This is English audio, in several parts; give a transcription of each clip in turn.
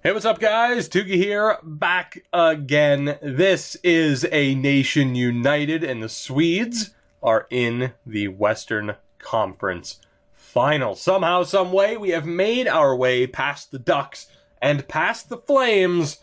Hey, what's up, guys? Tugi here, back again. This is a nation united, and the Swedes are in the Western Conference Final. Somehow, some way, we have made our way past the Ducks and past the Flames,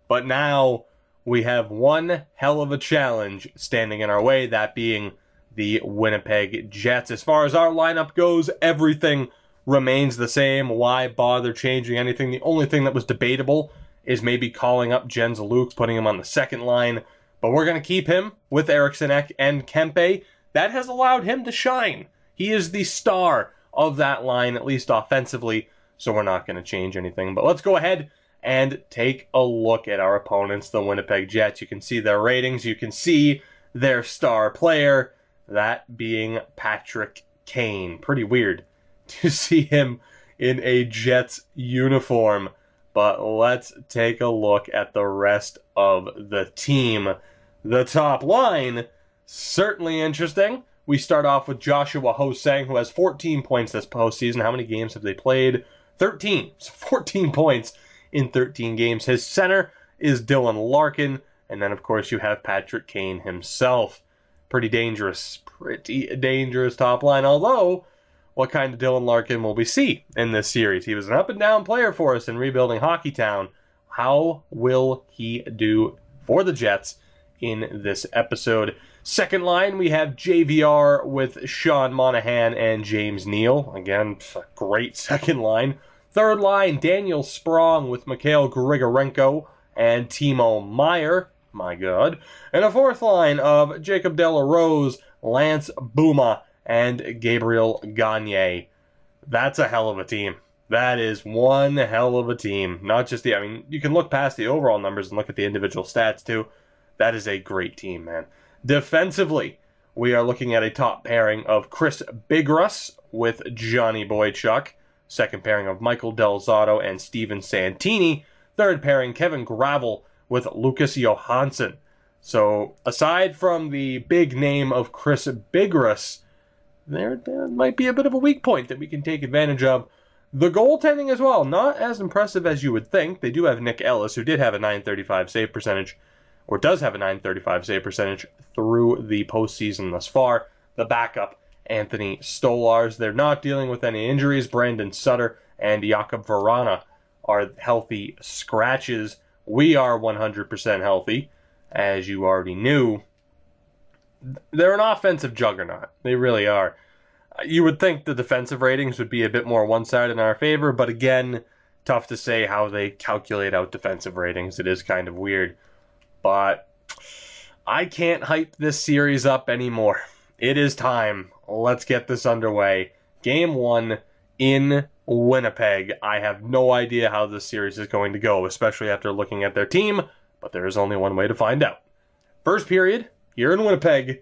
but now we have one hell of a challenge standing in our way, that being the Winnipeg Jets. As far as our lineup goes, everything remains the same. Why bother changing anything? The only thing that was debatable is maybe calling up Jens Luke, putting him on the second line. But we're going to keep him with Eriksson Ek and Kempe. That has allowed him to shine. He is the star of that line, at least offensively, so we're not going to change anything. But let's go ahead and take a look at our opponents, the Winnipeg Jets. You can see their ratings. You can see their star player, that being Patrick Kane. Pretty weird to see him in a Jets uniform. But let's take a look at the rest of the team. The top line, certainly interesting. We start off with Joshua Ho-Sang, who has 14 points this postseason. How many games have they played? 13. So 14 points in 13 games. His center is Dylan Larkin. And then, of course, you have Patrick Kane himself. Pretty dangerous top line. Although, what kind of Dylan Larkin will we see in this series? He was an up-and-down player for us in rebuilding Hockey Town. How will he do for the Jets in this episode? Second line, we have JVR with Sean Monahan and James Neal. Again, a great second line. Third line, Daniel Sprong with Mikhail Grigorenko and Timo Meier. My God. And a fourth line of Jacob De La Rose, Lance Bouma, and Gabriel Gagne. That's a hell of a team. That is one hell of a team. Not just the, I mean, you can look past the overall numbers and look at the individual stats too. That is a great team, man. Defensively, we are looking at a top pairing of Chris Bigras with Johnny Boychuk. Second pairing of Michael Del Zotto and Steven Santini. Third pairing, Kevin Gravel with Lucas Johansson. So, aside from the big name of Chris Bigras, there might be a bit of a weak point that we can take advantage of. The goaltending as well, not as impressive as you would think. They do have Nick Ellis, who did have a .935 save percentage, or does have a .935 save percentage through the postseason thus far. The backup, Anthony Stolars. They're not dealing with any injuries. Brandon Sutter and Jakob Verana are healthy scratches. We are 100% healthy, as you already knew. They're an offensive juggernaut. They really are. You would think the defensive ratings would be a bit more one-sided in our favor, but again, tough to say how they calculate out defensive ratings. It is kind of weird. But I can't hype this series up anymore. It is time. Let's get this underway. Game 1 in Winnipeg. I have no idea how this series is going to go, especially after looking at their team, but there is only one way to find out. First period here in Winnipeg,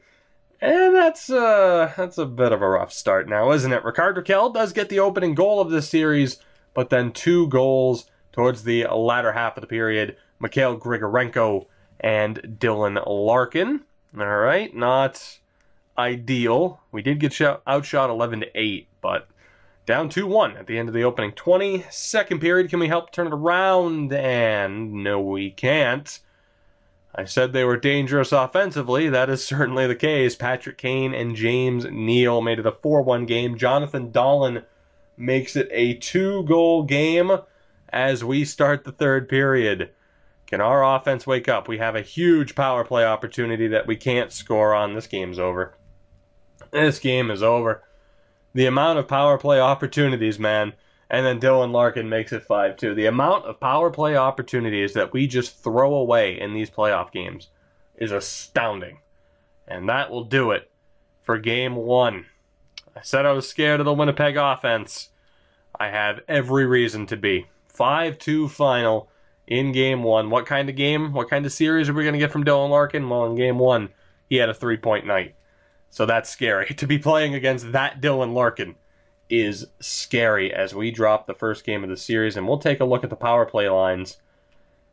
and that's a bit of a rough start now, isn't it? Rickard Rakell does get the opening goal of this series, but then 2 goals towards the latter half of the period. Mikhail Grigorenko and Dylan Larkin. All right, not ideal. We did get outshot 11-8, but down 2-1 at the end of the opening 20. Second period, can we help turn it around? And no, we can't. I said they were dangerous offensively. That is certainly the case. Patrick Kane and James Neal made it a 4-1 game. Jonathan Dahlen makes it a 2-goal game as we start the third period. Can our offense wake up? We have a huge power play opportunity that we can't score on. This game's over. This game is over. The amount of power play opportunities, man. And then Dylan Larkin makes it 5-2. The amount of power play opportunities that we just throw away in these playoff games is astounding. And that will do it for Game 1. I said I was scared of the Winnipeg offense. I have every reason to be. 5-2 final in Game 1. What kind of game? What kind of series are we going to get from Dylan Larkin? Well, in Game 1, he had a 3-point night. So that's scary. To be playing against that Dylan Larkin is scary as we drop the first game of the series. And we'll take a look at the power play lines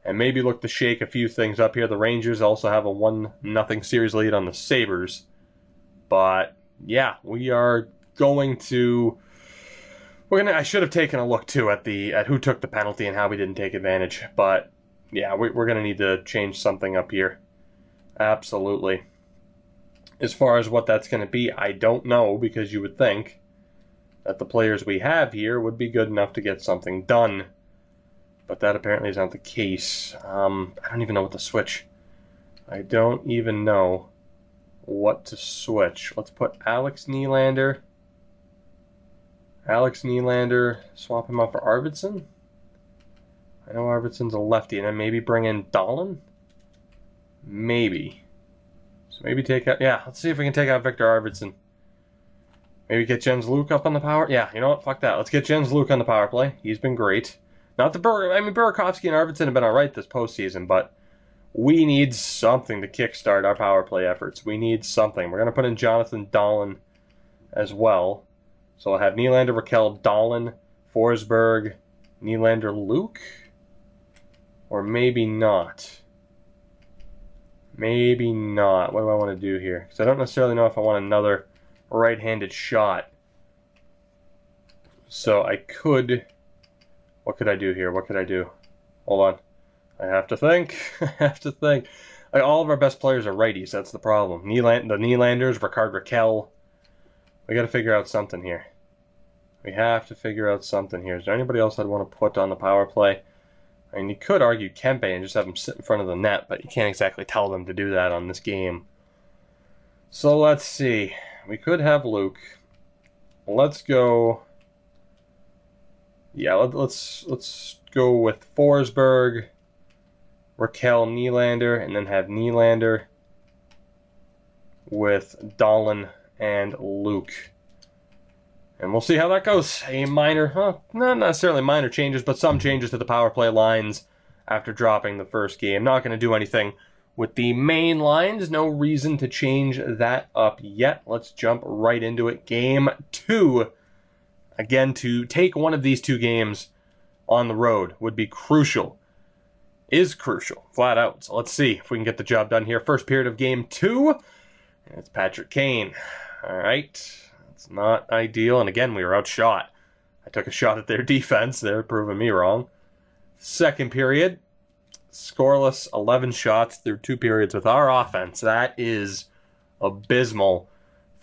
and maybe look to shake a few things up here. The Rangers also have a 1-0 series lead on the Sabres. But, yeah, we are going to I should have taken a look too at who took the penalty and how we didn't take advantage. But yeah, we're gonna need to change something up here. Absolutely. As far as what that's gonna be, I don't know, because you would think that the players we have here would be good enough to get something done. But that apparently is not the case. I don't even know what to switch. I don't even know what to switch. Let's put Alex Nylander. Swap him out for Arvidsson. I know Arvidsson's a lefty, and then maybe bring in Dahlin? Maybe. So maybe take out... Yeah, let's see if we can take out Victor Arvidsson. Maybe get Jens Luke up on the power... Yeah, you know what? Fuck that. Let's get Jens Luke on the power play. He's been great. Not the Burakovsky and Arvidsson have been alright this postseason, but we need something to kickstart our power play efforts. We need something. We're going to put in Jonathan Dahlin as well. So I'll have Nylander, Raquel, Dahlin, Forsberg, Nylander, Luke? Or maybe not. Maybe not. What do I want to do here? Because I don't necessarily know if I want another right-handed shot. So I could... What could I do here? What could I do? Hold on. I have to think. I have to think. Like, all of our best players are righties. That's the problem. The Nylanders, Ricard Raquel. We got to figure out something here. We have to figure out something here. Is there anybody else I'd want to put on the power play? I mean, you could argue Kempe and just have him sit in front of the net, but you can't exactly tell them to do that on this game. So let's see. We could have Luke. Let's go... Yeah, let's go with Forsberg, Raquel, Nylander, and then have Nylander with Dahlin and Luke. And we'll see how that goes. A minor, not necessarily minor changes, but some changes to the power play lines after dropping the first game. Not going to do anything with the main lines. No reason to change that up yet. Let's jump right into it. Game 2. Again, to take one of these two games on the road would be crucial. Is crucial, flat out. So let's see if we can get the job done here. First period of Game 2. And it's Patrick Kane. All right. That's not ideal. And again, we were outshot. I took a shot at their defense. They're proving me wrong. Second period. Scoreless, 11 shots through 2 periods with our offense. That is abysmal.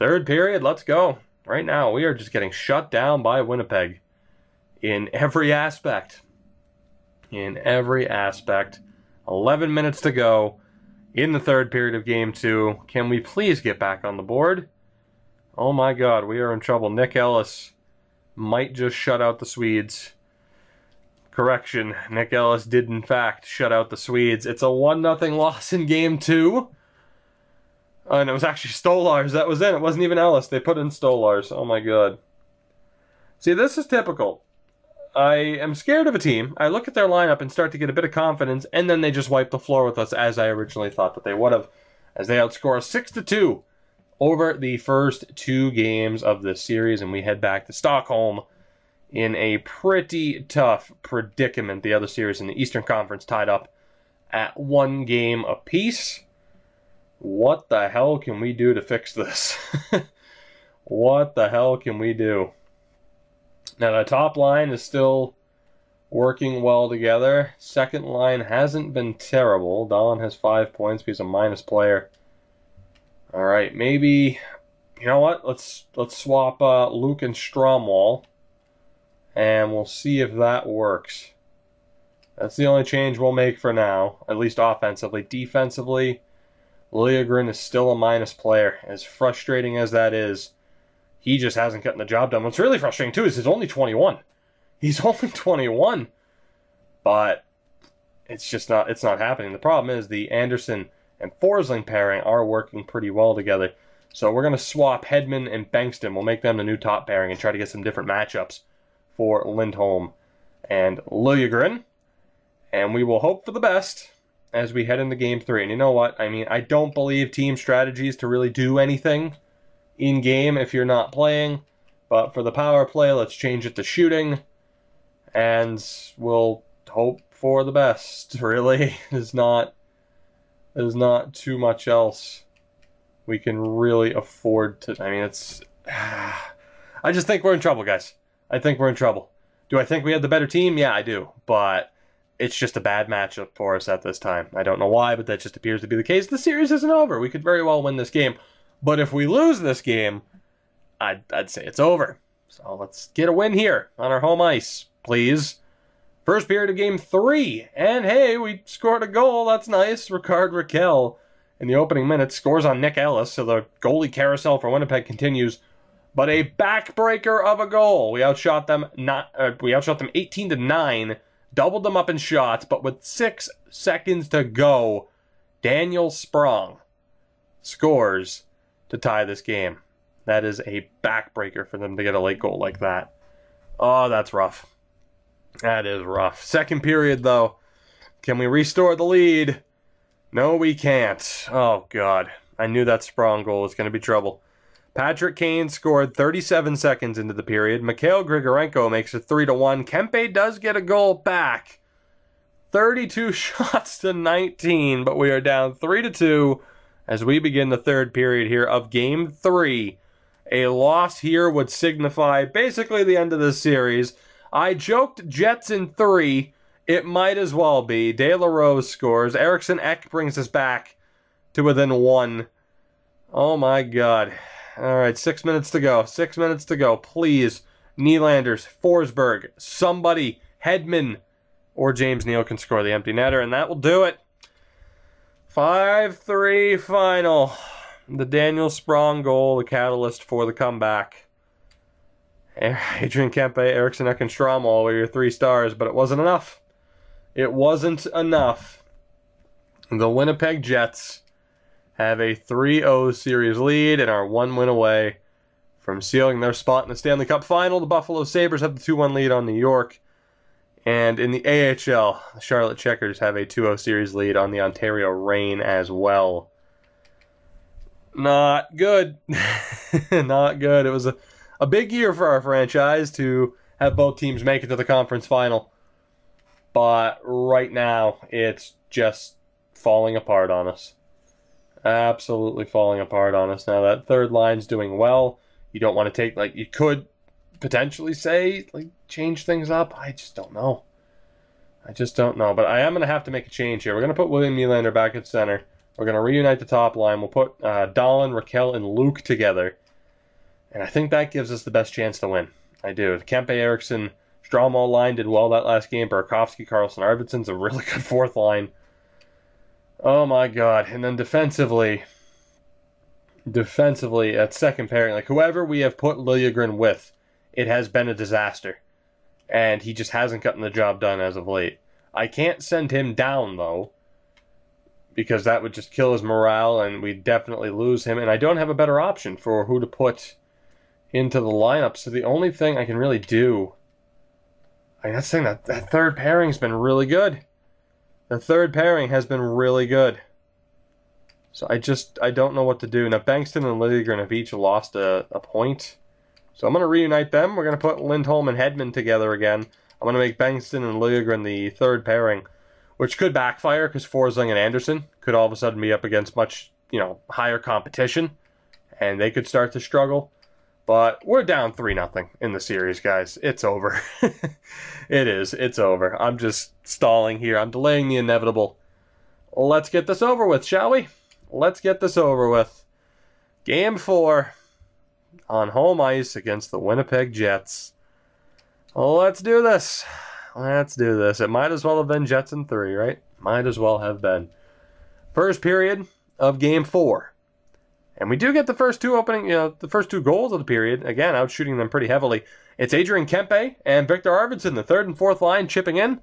Third period, let's go. Right now, we are just getting shut down by Winnipeg in every aspect. In every aspect. 11 minutes to go in the third period of Game 2. Can we please get back on the board? Oh my god, we are in trouble. Nick Ellis might just shut out the Swedes. Correction, Nick Ellis did in fact shut out the Swedes. It's a 1-0 loss in Game 2. And it was actually Stolarz that was in. It wasn't even Ellis. They put in Stolarz. Oh my god. See, this is typical. I am scared of a team. I look at their lineup and start to get a bit of confidence, and then they just wipe the floor with us as I originally thought that they would have, as they outscore us 6-2 over the first 2 games of this series, and we head back to Stockholm in a pretty tough predicament. The other series in the Eastern Conference tied up at 1 game apiece. What the hell can we do to fix this? What the hell can we do? Now, the top line is still working well together. Second line hasn't been terrible. Dahlin has 5 points, but he's a minus player. All right, maybe... You know what? Let's swap Luke and Stromwall, and we'll see if that works. That's the only change we'll make for now, at least offensively. Defensively, Liljegren is still a minus player. As frustrating as that is, he just hasn't gotten the job done. What's really frustrating, too, is he's only 21. He's only 21. But it's just not happening. The problem is the Anderson and Forsling pairing are working pretty well together. So we're going to swap Hedman and Bengtsson. We'll make them the new top pairing and try to get some different matchups for Lindholm and Liljegren. And we will hope for the best as we head into Game 3. And you know what? I mean, I don't believe team strategies to really do anything in-game if you're not playing. But for the power play, let's change it to shooting. And we'll hope for the best, really. There's not too much else we can really afford to... I mean, it's... I just think we're in trouble, guys. I think we're in trouble. Do I think we have the better team? Yeah, I do. But it's just a bad matchup for us at this time. I don't know why, but that just appears to be the case. The series isn't over. We could very well win this game. But if we lose this game, I'd say it's over. So let's get a win here on our home ice, please. First period of Game 3. And hey, we scored a goal. That's nice. Ricard Raquel in the opening minutes scores on Nick Ellis. So the goalie carousel for Winnipeg continues. But a backbreaker of a goal. We outshot them 18-9. Doubled them up in shots, but with 6 seconds to go, Daniel Sprong scores to tie this game. That is a backbreaker for them to get a late goal like that. Oh, that's rough. That is rough. Second period, though. Can we restore the lead? No, we can't. Oh, God. I knew that Sprong goal was going to be trouble. Patrick Kane scored 37 seconds into the period. Mikhail Grigorenko makes it 3-1. Kempe does get a goal back. 32 shots to 19, but we are down 3-2 as we begin the third period here of Game 3. A loss here would signify basically the end of this series. I joked Jets in 3. It might as well be. De La Rose scores. Eriksson Ek brings us back to within 1. Oh my God. All right, 6 minutes to go. 6 minutes to go. Please, Nylanders, Forsberg, somebody, Hedman, or James Neal can score the empty netter, and that will do it. 5-3 final. The Daniel Sprong goal, the catalyst for the comeback. Adrian Kempe, Eriksson Ek, and Stromwall were your 3 stars, but it wasn't enough. It wasn't enough. The Winnipeg Jets have a 3-0 series lead and are 1 win away from sealing their spot in the Stanley Cup Final. The Buffalo Sabres have the 2-1 lead on New York. And in the AHL, the Charlotte Checkers have a 2-0 series lead on the Ontario Reign as well. Not good. Not good. It was a big year for our franchise to have both teams make it to the conference final. But right now, it's just falling apart on us. Absolutely falling apart on us. Now that third line's doing well. You don't want to take, you could potentially say, change things up. I just don't know. But I am going to have to make a change here. We're going to put William Nylander back at center. We're going to reunite the top line. We'll put Dahlin, Raquel, and Luke together. And I think that gives us the best chance to win. I do. The Kempe, Eriksson, Stromwall line did well that last game. Burakovsky, Karlsson, Arvidsson's a really good fourth line. Oh my God. And then defensively at second pairing, whoever we have put Liljegren with, it has been a disaster. And he just hasn't gotten the job done as of late. I can't send him down, though, because that would just kill his morale, and we'd definitely lose him. And I don't have a better option for who to put into the lineup. So the only thing I can really do, that's saying that third pairing's been really good. The third pairing has been really good. So I don't know what to do. Now, Bankston and Liljegren have each lost a point. So I'm going to reunite them. We're going to put Lindholm and Hedman together again. I'm going to make Bankston and Liljegren the third pairing, which could backfire because Forsling and Anderson could all of a sudden be up against much, higher competition, and they could start to struggle. But we're down 3-0 in the series, guys. It's over. It is. It's over. I'm just stalling here. I'm delaying the inevitable. Let's get this over with, shall we? Let's get this over with. Game 4 on home ice against the Winnipeg Jets. Let's do this. Let's do this. It might as well have been Jets in 3, right? Might as well have been. First period of Game 4. And we do get the first two the first 2 goals of the period. Again, out shooting them pretty heavily. It's Adrian Kempe and Victor Arvidsson, the third and fourth line, chipping in.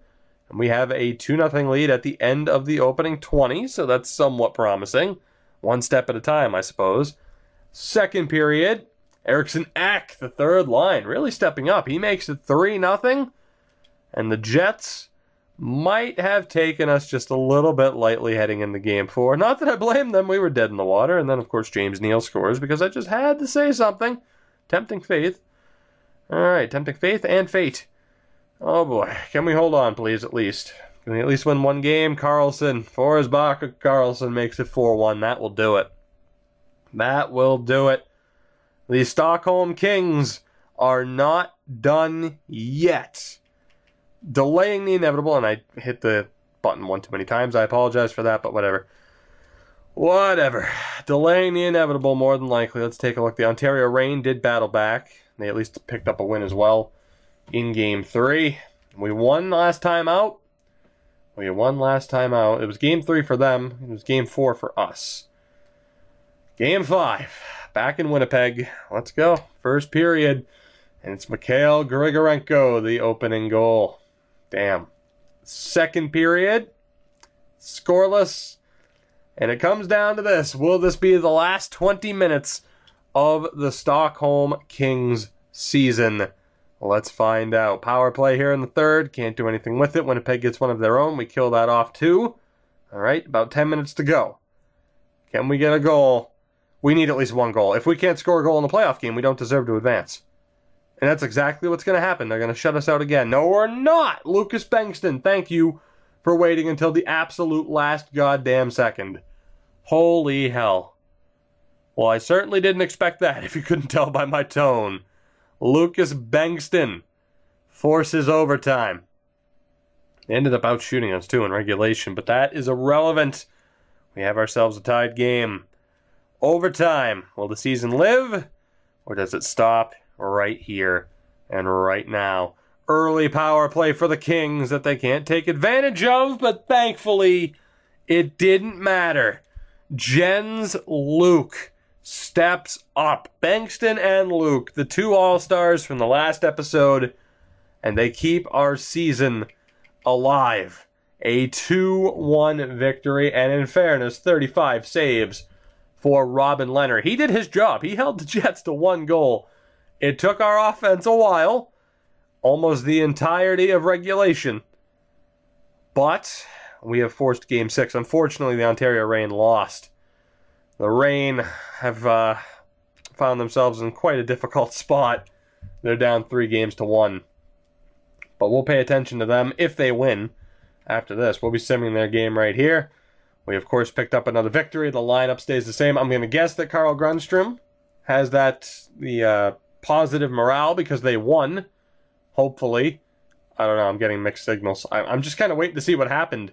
And we have a 2-0 lead at the end of the opening 20, so that's somewhat promising. One step at a time, I suppose. Second period, Eriksson Ek, the third line, really stepping up. He makes it 3-0. And the Jets might have taken us just a little bit lightly heading into Game 4. Not that I blame them. We were dead in the water. And then, of course, James Neal scores because I just had to say something. Tempting faith. All right, tempting faith and fate. Oh, boy. Can we hold on, please, at least? Can we at least win one game? Karlsson, Forsbach, Karlsson makes it 4-1. That will do it. That will do it. The Stockholm Kings are not done yet. Delaying the inevitable, and I hit the button one too many times. I apologize for that, but whatever. Whatever. Delaying the inevitable more than likely. Let's take a look. The Ontario Reign did battle back. They at least picked up a win as well in Game 3. We won last time out. We won last time out. It was Game 3 for them. It was Game 4 for us. Game 5. Back in Winnipeg. Let's go. First period. And it's Mikhail Grigorenko, the opening goal. Damn. Second period. Scoreless. And it comes down to this. Will this be the last 20 minutes of the Stockholm Kings season? Let's find out. Power play here in the third. Can't do anything with it. Winnipeg gets one of their own. We kill that off too. All right, about 10 minutes to go. Can we get a goal? We need at least one goal. If we can't score a goal in the playoff game, we don't deserve to advance. And that's exactly what's going to happen. They're going to shut us out again. No, we're not. Lucas Bengtsson, thank you for waiting until the absolute last goddamn second. Holy hell. Well, I certainly didn't expect that, if you couldn't tell by my tone. Lucas Bengtsson forces overtime. They ended up outshooting us, too, in regulation, but that is irrelevant. We have ourselves a tied game. Overtime. Will the season live, or does it stop right here and right now? Early power play for the Kings that they can't take advantage of, but thankfully, it didn't matter. Jens Luke steps up. Bengtsson and Luke, the two all-stars from the last episode, and they keep our season alive. A 2-1 victory, and in fairness, 35 saves for Robin Lehner. He did his job. He held the Jets to one goal. It took our offense a while, almost the entirety of regulation, but we have forced Game 6. Unfortunately, the Ontario Reign lost. The Reign have found themselves in quite a difficult spot. They're down 3-1. But we'll pay attention to them if they win. After this, we'll be simming their game right here. We, of course, picked up another victory. The lineup stays the same. I'm going to guess that Carl Grundstrom has the positive morale because they won. Hopefully. I don't know. I'm getting mixed signals. I'm just kind of waiting to see what happened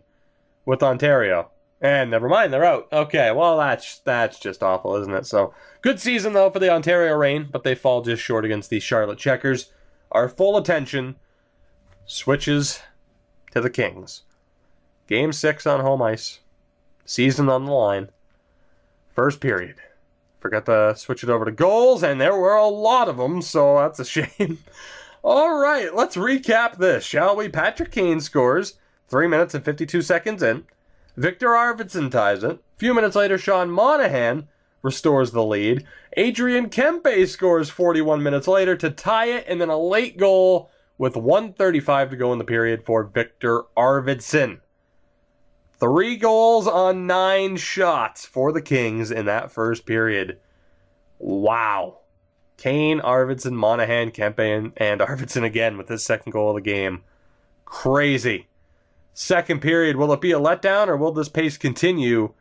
with Ontario. And never mind, they're out. Okay, well, that's just awful, isn't it? So, good season, though, for the Ontario Reign, but they fall just short against the Charlotte Checkers. Our full attention switches to the Kings. Game 6 on home ice. Season on the line. First period. Forgot to switch it over to goals, and there were a lot of them, so that's a shame. All right, let's recap this, shall we? Patrick Kane scores 3 minutes and 52 seconds in. Victor Arvidsson ties it. A few minutes later, Sean Monahan restores the lead. Adrian Kempe scores 41 minutes later to tie it, and then a late goal with 1:35 to go in the period for Victor Arvidsson. 3 goals on 9 shots for the Kings in that first period. Wow. Kane, Arvidsson, Monahan, Kempe, and Arvidsson again with his second goal of the game. Crazy. Second period, will it be a letdown or will this pace continue?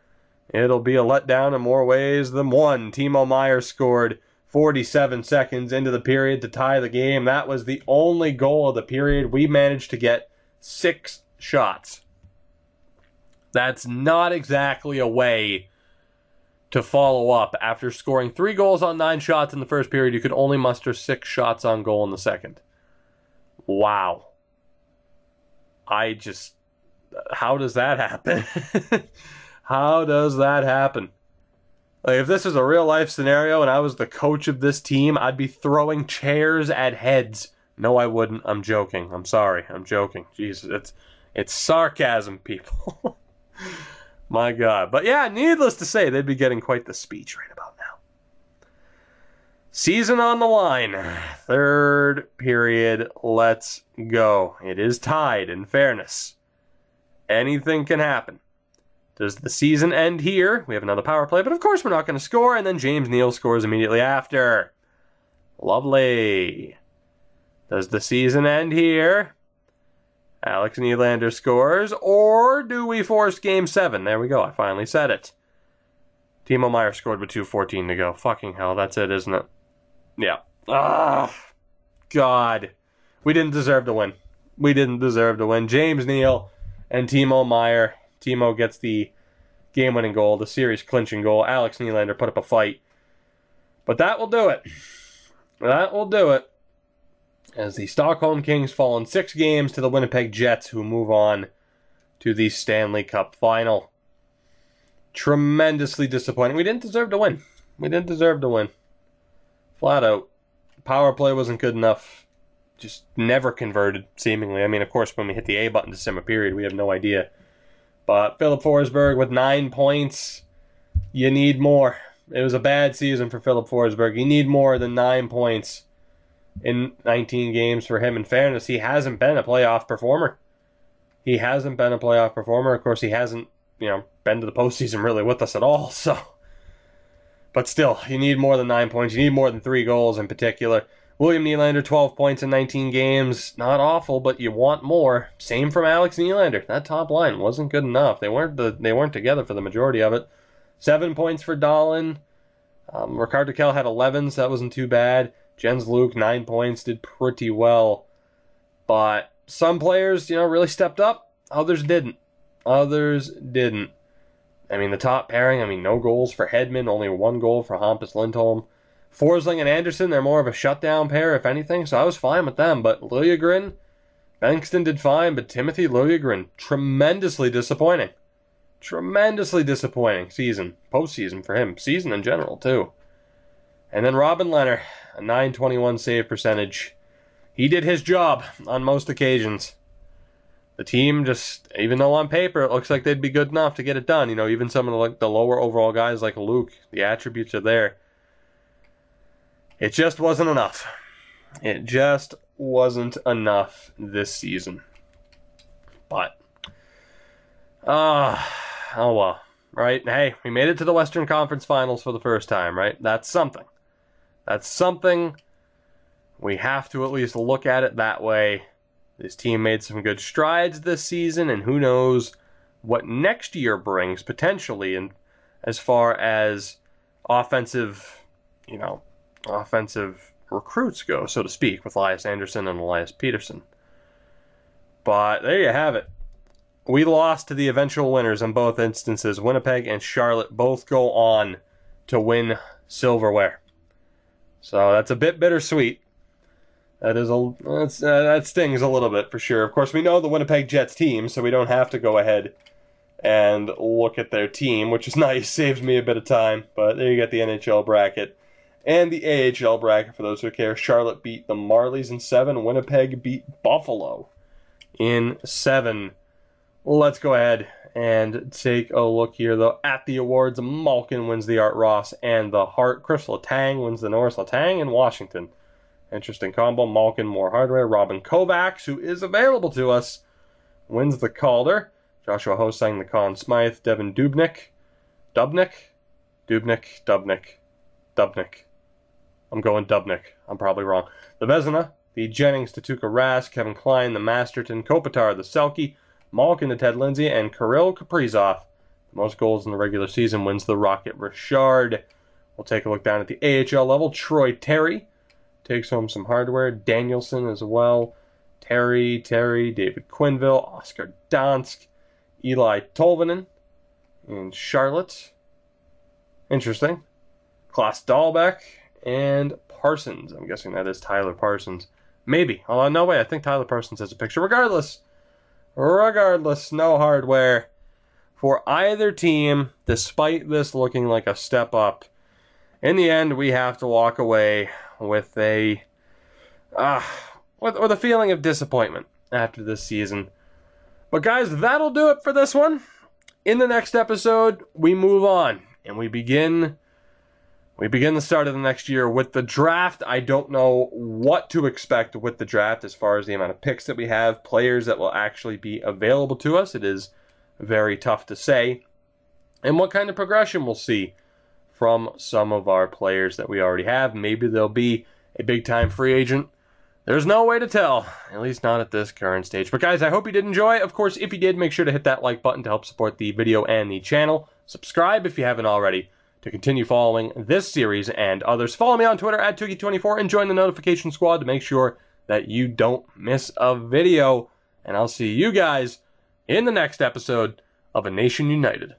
It'll be a letdown in more ways than one. Timo Meier scored 47 seconds into the period to tie the game. That was the only goal of the period. We managed to get 6 shots. That's not exactly a way to follow up. After scoring 3 goals on 9 shots in the first period, you could only muster 6 shots on goal in the second. Wow. How does that happen? How does that happen? Like, if this is a real life scenario and I was the coach of this team, I'd be throwing chairs at heads. No, I wouldn't. I'm joking. I'm sorry. I'm joking. Jesus, it's sarcasm, people. My God. But yeah, needless to say, they'd be getting quite the speech right about now. Season on the line. Third period. Let's go. It is tied, in fairness. Anything can happen. Does the season end here? We have another power play, but of course we're not going to score, and then James Neal scores immediately after. Lovely. Does the season end here? Alex Nylander scores, or do we force Game 7? There we go, I finally said it. Timo Meier scored with 2:14 to go. Fucking hell, that's it, isn't it? Yeah. God. We didn't deserve to win. We didn't deserve to win. James Neal and Timo Meier. Timo gets the game-winning goal, the series-clinching goal. Alex Nylander put up a fight. But that will do it. That will do it. As the Stockholm Kings fall in 6 games to the Winnipeg Jets, who move on to the Stanley Cup Final. Tremendously disappointing. We didn't deserve to win. We didn't deserve to win. Flat out. Power play wasn't good enough. Just never converted, seemingly. I mean, of course, when we hit the A button December period, we have no idea. But Philip Forsberg with 9 points. You need more. It was a bad season for Philip Forsberg. You need more than 9 points in 19 games for him. In fairness, he hasn't been a playoff performer. He hasn't been a playoff performer. Of course, he hasn't, been to the postseason really with us at all. So, but still, you need more than 9 points. You need more than 3 goals in particular. William Nylander, 12 points in 19 games. Not awful, but you want more. Same from Alex Nylander. That top line wasn't good enough. They weren't together for the majority of it. 7 points for Dahlin. Rickard Rakell had 11, so that wasn't too bad. Jens Luke, 9 points, did pretty well. But some players, really stepped up. Others didn't. Others didn't. I mean, the top pairing, no goals for Hedman, only 1 goal for Hampus Lindholm. Forsling and Anderson, they're more of a shutdown pair, if anything, so I was fine with them. But Liljegren, Bennington did fine, but Timothy Liljegren, tremendously disappointing. Tremendously disappointing season. Postseason for him. Season in general, too. And then Robin Lehner, a .921 save percentage. He did his job on most occasions. The team just, even though on paper it looks like they'd be good enough to get it done, even some of the lower overall guys like Luke, the attributes are there. It just wasn't enough. It just wasn't enough this season. But, oh well, right? Hey, we made it to the Western Conference Finals for the first time, right? That's something. That's something. We have to at least look at it that way. This team made some good strides this season, and who knows what next year brings, potentially, and as far as offensive recruits go, so to speak, with Elias Anderson and Elias Peterson. But there you have it. We lost to the eventual winners in both instances. Winnipeg and Charlotte both go on to win silverware. So that's a bit bittersweet. That stings a little bit for sure. Of course, we know the Winnipeg Jets team, so we don't have to go ahead and look at their team, which is nice. Saves me a bit of time. But there you get the NHL bracket. And the AHL bracket, for those who care. Charlotte beat the Marlies in 7. Winnipeg beat Buffalo in 7. Let's go ahead and take a look here, though, at the awards. Malkin wins the Art Ross and the Hart. Chris Letang wins the Norris Letang in Washington. Interesting combo. Malkin, more hardware. Robin Kovacs, who is available to us, wins the Calder. Joshua Hosang, the Conn Smythe. Devin Dubnyk. I'm going Dubnyk. I'm probably wrong. The Vezina, the Jennings to Tuukka Rask, Kevin Klein, the Masterton, Kopitar, the Selke, Malkin to Ted Lindsay, and Kirill Kaprizov. The most goals in the regular season wins the Rocket Richard. We'll take a look down at the AHL level. Troy Terry takes home some hardware. Danielson as well. Terry, David Quinville, Oscar Dansk, Eli Tolvanen in Charlotte. Interesting. Klaus Dahlbeck and Parsons. I'm guessing that is Tyler Parsons. Maybe. Oh, no way. I think Tyler Parsons has a picture. Regardless, no hardware for either team, despite this looking like a step up. In the end, we have to walk away with a feeling of disappointment after this season. But guys, that'll do it for this one. In the next episode, we move on and we begin the start of the next year with the draft. I don't know what to expect with the draft as far as the amount of picks that we have, players that will actually be available to us. It is very tough to say. And what kind of progression we'll see from some of our players that we already have. Maybe there'll be a big-time free agent. There's no way to tell, at least not at this current stage. But guys, I hope you did enjoy. Of course, if you did, make sure to hit that like button to help support the video and the channel. Subscribe if you haven't already. to continue following this series and others. Follow me on Twitter at Tookie24 and join the notification squad to make sure that you don't miss a video. And I'll see you guys in the next episode of A Nation United.